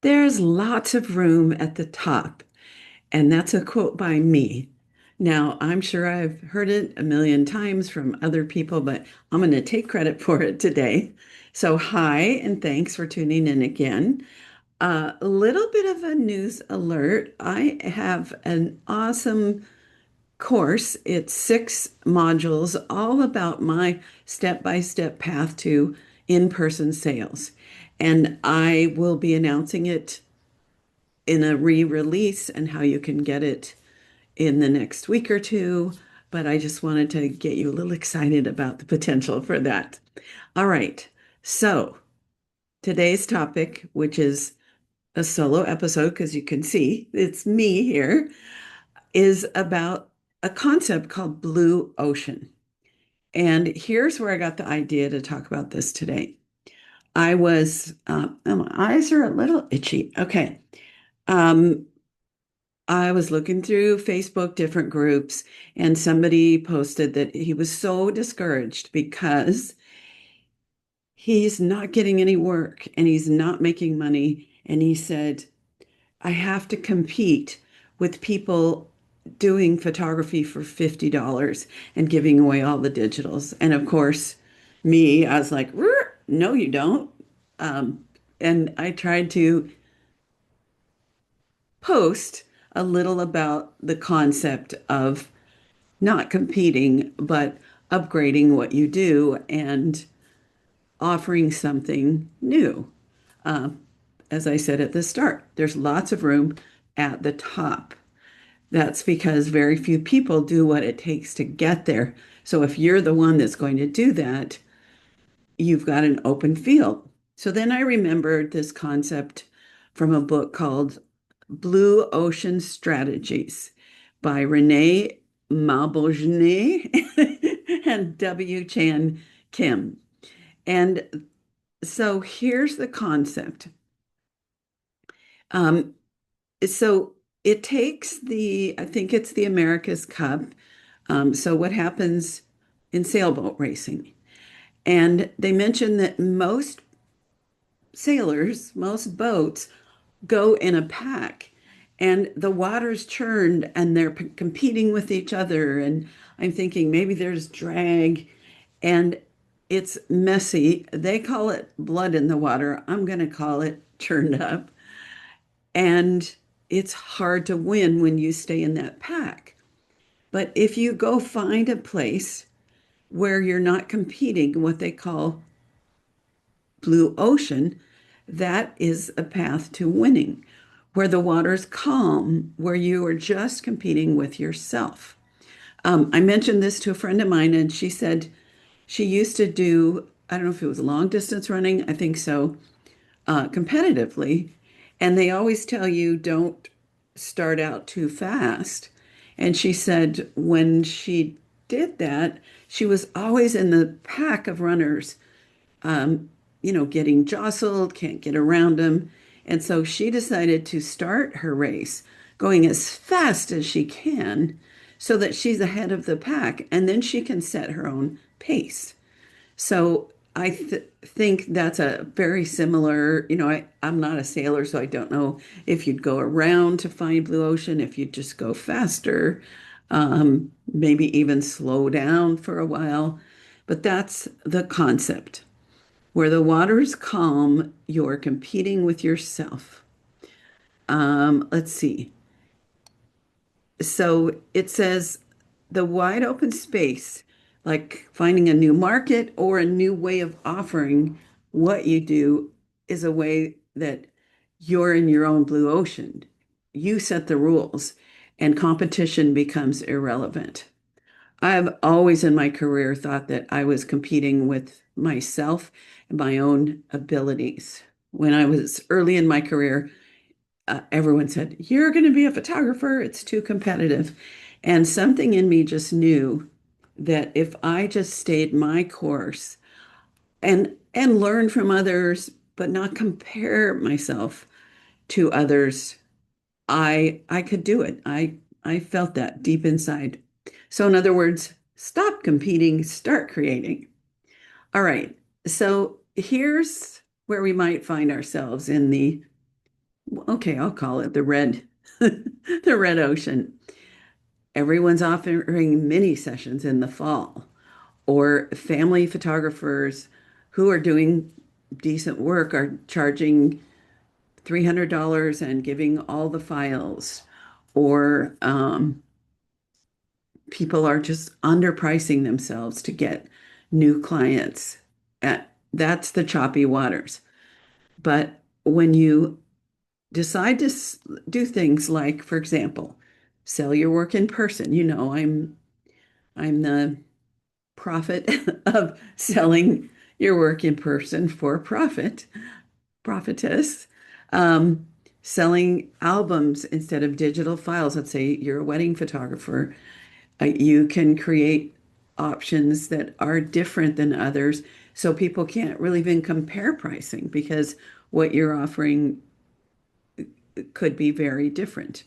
There's lots of room at the top. And that's a quote by me. Now, I'm sure I've heard it a million times from other people, but I'm going to take credit for it today. So, hi, and thanks for tuning in again. A little bit of a news alert. I have an awesome course. It's 6 modules, all about my step-by-step path to in-person sales. And I will be announcing it in a re-release and how you can get it in the next week or two. But I just wanted to get you a little excited about the potential for that. All right. So today's topic, which is a solo episode, because you can see it's me here, is about a concept called blue ocean. And here's where I got the idea to talk about this today. Oh, my eyes are a little itchy. Okay. Um, I was looking through Facebook, different groups, and somebody posted that he was so discouraged because he's not getting any work and he's not making money. And he said, I have to compete with people doing photography for $50 and giving away all the digitals. And of course, me, I was like, no, you don't. Um, and I tried to post a little about the concept of not competing, but upgrading what you do and offering something new. Uh, as I said at the start, there's lots of room at the top. That's because very few people do what it takes to get there. So if you're the one that's going to do that, you've got an open field. So then I remembered this concept from a book called Blue Ocean Strategies by Renee Malbojne and W. Chan Kim. And so here's the concept. Um, so it takes I think it's the America's Cup. So what happens in sailboat racing? And they mention that most sailors, most boats go in a pack and the water's churned and they're competing with each other. And I'm thinking maybe there's drag and it's messy. They call it blood in the water. I'm going to call it churned up. And it's hard to win when you stay in that pack. But if you go find a place where you're not competing, what they call blue ocean, that is a path to winning, where the water's calm, where you are just competing with yourself. I mentioned this to a friend of mine, and she said she used to do, I don't know if it was long distance running, I think so, competitively. And they always tell you don't start out too fast. And she said when she did that, she was always in the pack of runners, um, getting jostled, can't get around them. And so she decided to start her race going as fast as she can so that she's ahead of the pack and then she can set her own pace. So I think that's a very similar, I'm not a sailor, so I don't know if you'd go around to find blue ocean, if you'd just go faster, maybe even slow down for a while. But that's the concept. Where the water's calm, you're competing with yourself. Let's see. So it says the wide open space, like finding a new market or a new way of offering what you do, is a way that you're in your own blue ocean. You set the rules, and competition becomes irrelevant. I've always in my career thought that I was competing with myself and my own abilities. When I was early in my career, everyone said, you're going to be a photographer. It's too competitive. And something in me just knew that if I just stayed my course and learn from others, but not compare myself to others, I could do it. I felt that deep inside. So in other words, stop competing, start creating. All right. So here's where we might find ourselves in the Okay, I'll call it the red, the red ocean. Everyone's offering mini sessions in the fall, or family photographers who are doing decent work are charging $300 and giving all the files, or people are just underpricing themselves to get new clients. That's the choppy waters. But when you decide to do things like, for example, sell your work in person, I'm the prophet of selling your work in person for profit, prophetess. Um, Selling albums instead of digital files. Let's say you're a wedding photographer. You can create options that are different than others, so people can't really even compare pricing because what you're offering could be very different.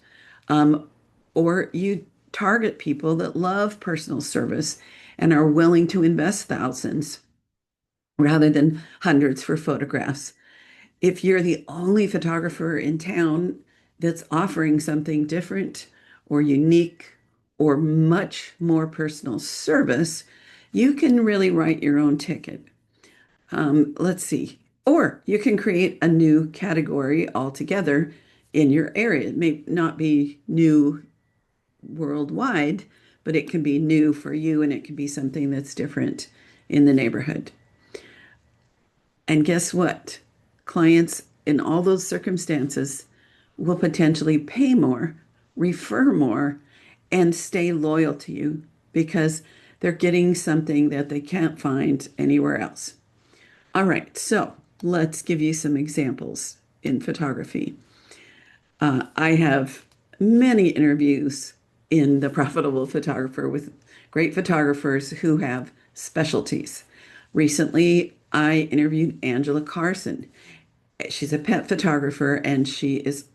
Um, or you target people that love personal service and are willing to invest thousands rather than hundreds for photographs. If you're the only photographer in town that's offering something different or unique or much more personal service, you can really write your own ticket. Let's see. Or you can create a new category altogether in your area. It may not be new worldwide, but it can be new for you and it can be something that's different in the neighborhood. And guess what? Clients in all those circumstances will potentially pay more, refer more, and stay loyal to you because they're getting something that they can't find anywhere else. All right, so let's give you some examples in photography. I have many interviews in The Profitable Photographer with great photographers who have specialties. Recently, I interviewed Angela Carson. She's a pet photographer and she is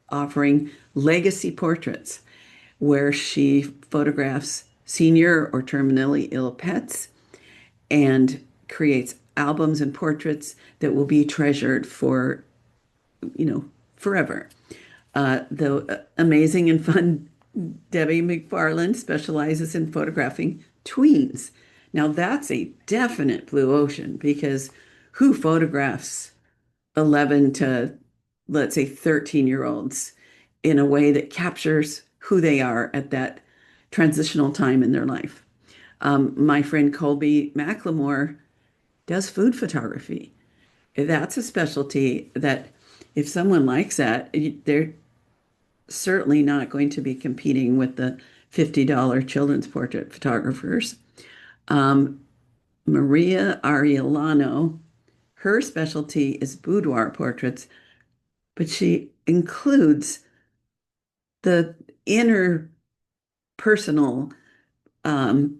offering legacy portraits where she photographs senior or terminally ill pets and creates albums and portraits that will be treasured for, forever. The amazing and fun Debbie McFarland specializes in photographing tweens. Now, that's a definite blue ocean because who photographs 11 to, let's say, 13-year-olds in a way that captures who they are at that transitional time in their life? My friend Colby McLemore does food photography. That's a specialty that if someone likes that, they're certainly not going to be competing with the $50 children's portrait photographers. Um, Maria Ariellano, her specialty is boudoir portraits, but she includes the inner personal, um,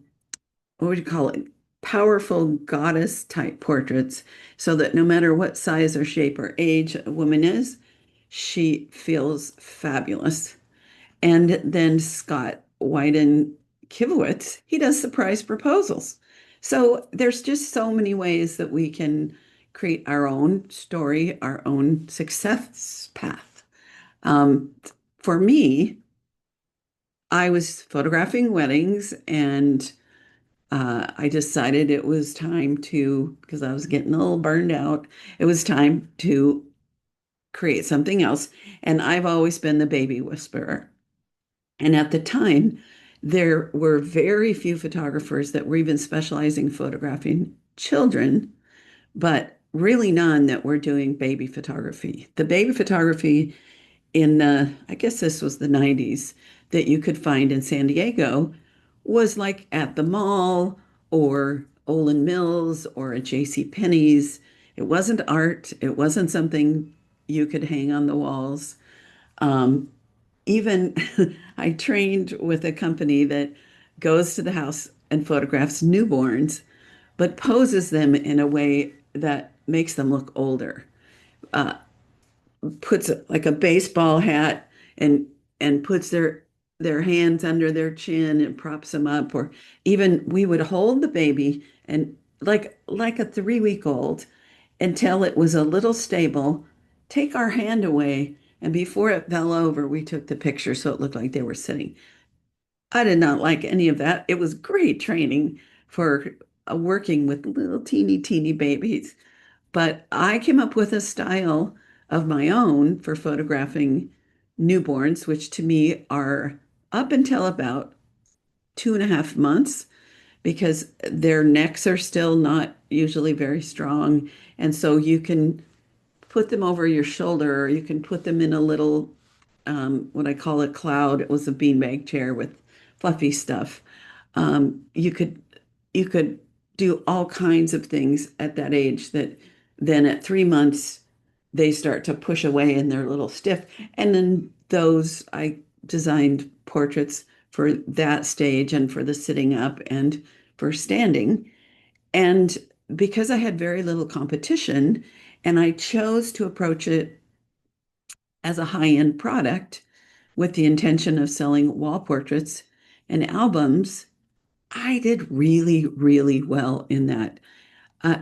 what would you call it? Powerful goddess type portraits, so that no matter what size or shape or age a woman is, she feels fabulous. And then Scott Wyden Kivowitz, he does surprise proposals. So there's just so many ways that we can create our own story, our own success path. Um, for me, I was photographing weddings and I decided it was time to, because I was getting a little burned out, it was time to create something else. And I've always been the baby whisperer. And at the time, there were very few photographers that were even specializing in photographing children, but really none that were doing baby photography. The baby photography in the, I guess this was the 90s, that you could find in San Diego was like at the mall or Olin Mills or at J.C. Penney's. It wasn't art. It wasn't something you could hang on the walls. Um, Even I trained with a company that goes to the house and photographs newborns, but poses them in a way that makes them look older. Uh, Puts like a baseball hat and puts their hands under their chin and props them up, or even we would hold the baby and like a 3 week old until it was a little stable, take our hand away And before it fell over, we took the picture so it looked like they were sitting. I did not like any of that. It was great training for working with little teeny babies. But I came up with a style of my own for photographing newborns, which to me are up until about 2.5 months because their necks are still not usually very strong. And so you can put them over your shoulder, or you can put them in a little, what I call a cloud. It was a beanbag chair with fluffy stuff. You could do all kinds of things at that age that then at 3 months they start to push away and they're a little stiff. And then those I designed portraits for that stage and for the sitting up and for standing. And because I had very little competition and I chose to approach it as a high-end product with the intention of selling wall portraits and albums, I did really, really well in that.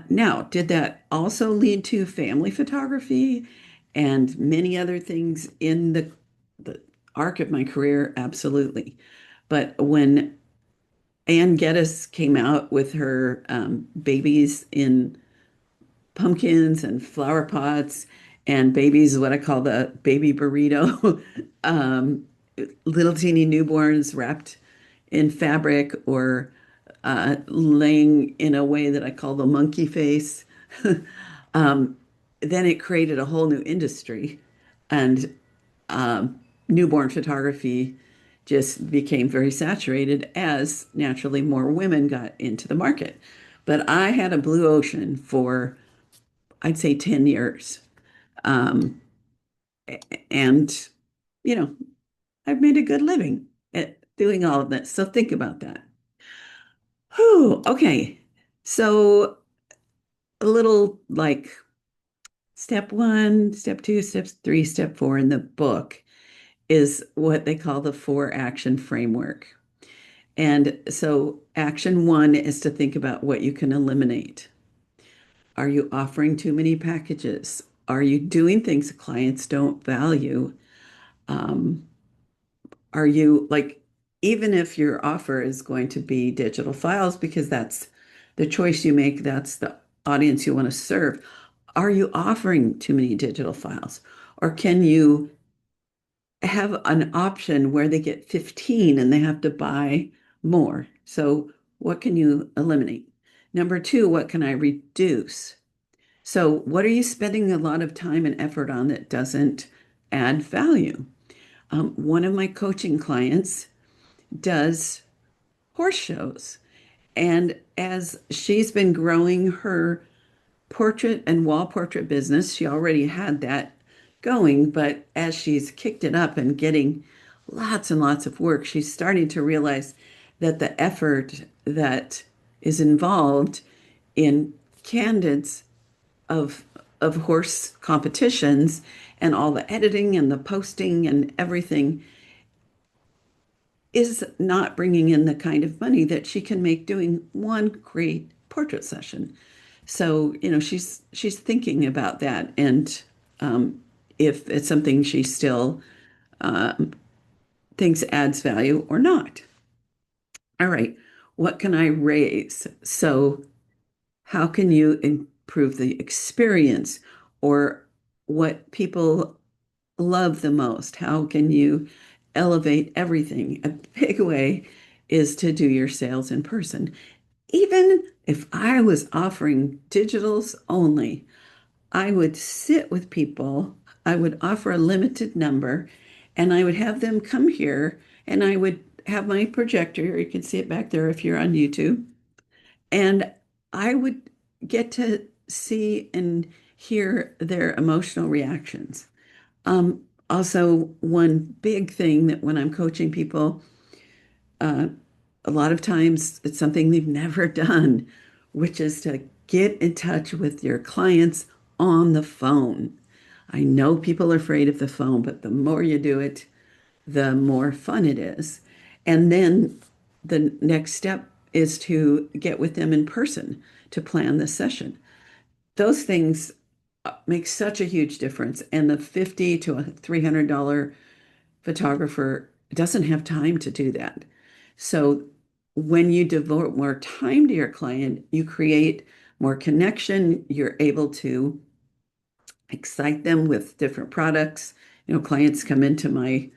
Now, did that also lead to family photography and many other things in the arc of my career? Absolutely. But when Ann Geddes came out with her babies in pumpkins and flower pots and babies, what I call the baby burrito, um, little teeny newborns wrapped in fabric or laying in a way that I call the monkey face. um, then it created a whole new industry, and newborn photography just became very saturated as naturally more women got into the market. But I had a blue ocean for, I'd say, 10 years. Um, and, you know, I've made a good living at doing all of this. So think about that. Whew, okay. So a little like step one, step two, step three, step four in the book is what they call the four action framework. And so action one is to think about what you can eliminate. Are you offering too many packages? Are you doing things clients don't value? Um, are you like, even if your offer is going to be digital files, because that's the choice you make, that's the audience you want to serve, are you offering too many digital files? Or can you have an option where they get 15 and they have to buy more? So, what can you eliminate? Number two, what can I reduce? So, what are you spending a lot of time and effort on that doesn't add value? One of my coaching clients does horse shows. And as she's been growing her portrait and wall portrait business, she already had that going. But as she's kicked it up and getting lots and lots of work, she's starting to realize that the effort that is involved in candidates of horse competitions and all the editing and the posting and everything is not bringing in the kind of money that she can make doing one great portrait session. So, she's thinking about that and if it's something she still um, thinks adds value or not. All right, what can I raise? So, how can you improve the experience or what people love the most? How can you elevate everything? A big way is to do your sales in person. Even if I was offering digitals only, I would sit with people, I would offer a limited number, and I would have them come here and I would have my projector, you can see it back there if you're on YouTube, and I would get to see and hear their emotional reactions. Also, one big thing that when I'm coaching people, uh, a lot of times it's something they've never done, which is to get in touch with your clients on the phone. I know people are afraid of the phone, but the more you do it, the more fun it is. And then the next step is to get with them in person to plan the session. Those things makes such a huge difference. And the 50 to a $300 photographer doesn't have time to do that. So when you devote more time to your client, you create more connection. You're able to excite them with different products. Clients come into my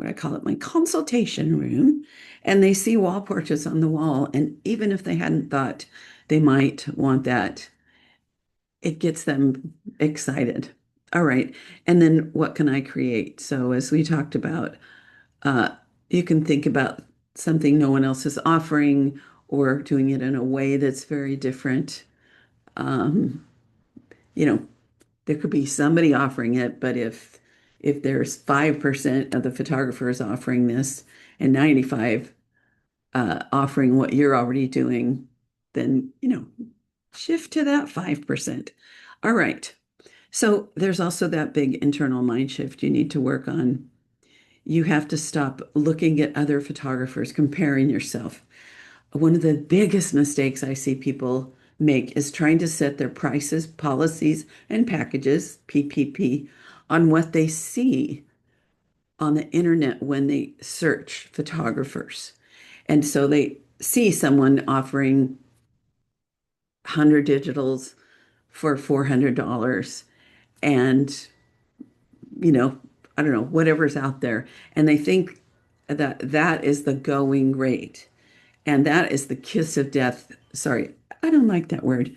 what I call it, my consultation room, and they see wall portraits on the wall. And even if they hadn't thought they might want that, it gets them excited. All right. And then what can I create? So, as we talked about, uh, you can think about something no one else is offering or doing it in a way that's very different. Um, you know, there could be somebody offering it, but if there's 5% of the photographers offering this and 95 offering what you're already doing, then shift to that 5%. All right. So there's also that big internal mind shift you need to work on. You have to stop looking at other photographers, comparing yourself. One of the biggest mistakes I see people make is trying to set their prices, policies, and packages, PPP, on what they see on the internet when they search photographers. And so they see someone offering 100 digitals for $400 and, you know, I don't know, whatever's out there. And they think that that is the going rate. And that is the kiss of death. Sorry, I don't like that word.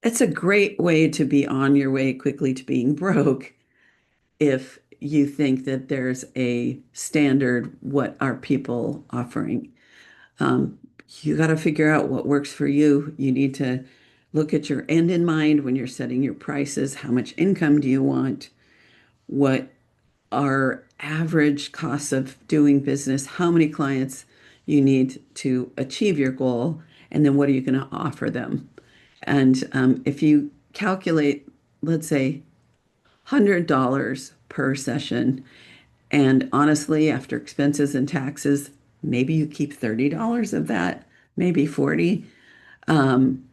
It's a great way to be on your way quickly to being broke if you think that there's a standard, what are people offering? Um, you got to figure out what works for you. You need to look at your end in mind when you're setting your prices. How much income do you want? What are average costs of doing business? How many clients you need to achieve your goal? And then what are you going to offer them? And if you calculate, let's say, $100 per session, and honestly, after expenses and taxes, maybe you keep $30 of that, maybe 40. Um,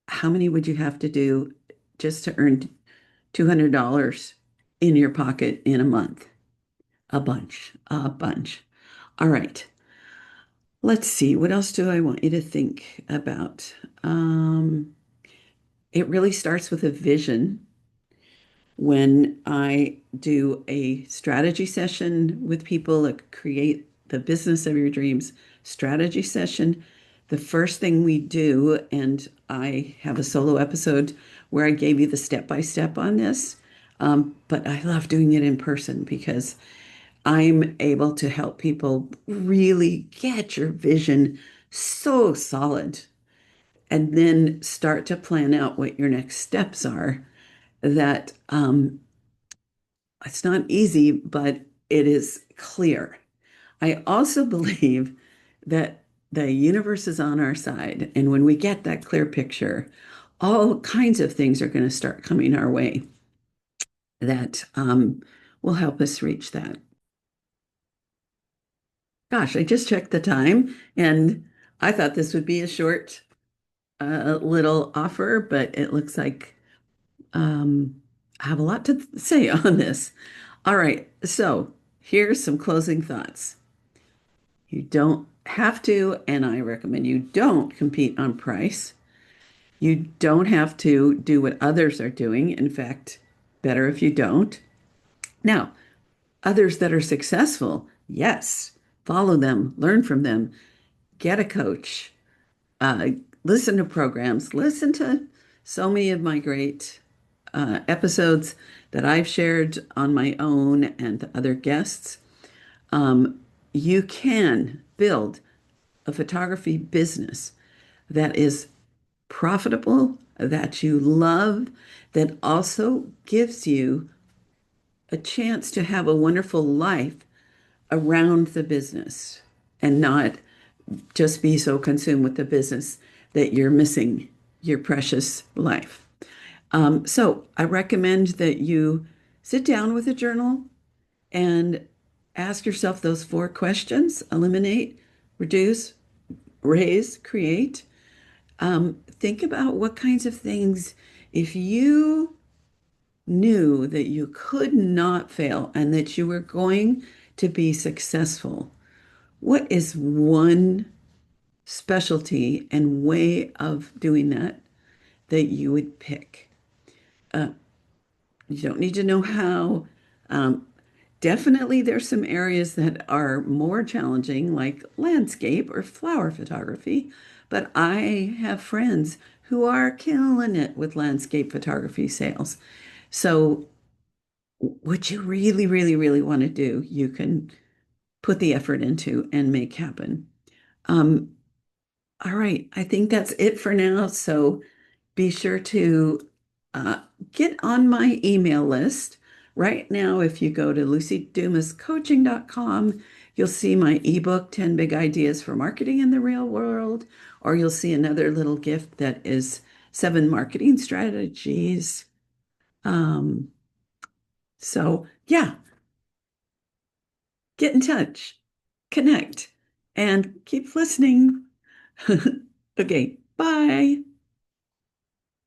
how many would you have to do just to earn $200 in your pocket in a month? A bunch, a bunch. All right. Let's see. What else do I want you to think about? It really starts with a vision. When I do a strategy session with people that create the business of your dreams strategy session, the first thing we do, and I have a solo episode where I gave you the step by step on this, but I love doing it in person because I'm able to help people really get your vision so solid and then start to plan out what your next steps are that it's not easy, but it is clear. I also believe that the universe is on our side. And when we get that clear picture, all kinds of things are going to start coming our way that will help us reach that. Gosh, I just checked the time and I thought this would be a short little offer, but it looks like I have a lot to say on this. All right, so here's some closing thoughts. You don't have to, and I recommend you don't compete on price. You don't have to do what others are doing. In fact, better if you don't. Now, others that are successful, yes, follow them, learn from them, get a coach, uh, listen to programs, listen to so many of my great episodes that I've shared on my own and other guests. Um, you can build a photography business that is profitable, that you love, that also gives you a chance to have a wonderful life around the business and not just be so consumed with the business that you're missing your precious life. So I recommend that you sit down with a journal and ask yourself those four questions: eliminate, reduce, raise, create. Think about what kinds of things, if you knew that you could not fail and that you were going to be successful, what is one specialty and way of doing that that you would pick? Uh, you don't need to know how. Um, Definitely, there's some areas that are more challenging, like landscape or flower photography. But I have friends who are killing it with landscape photography sales. So, what you really, really, really want to do, you can put the effort into and make happen. Um, all right, I think that's it for now. So, be sure to uh, get on my email list. Right now, if you go to lucidumascoaching.com, you'll see my ebook, 10 Big Ideas for Marketing in the Real World, or you'll see another little gift that is 7 marketing strategies. Um, so, yeah, get in touch, connect, and keep listening. Okay, bye.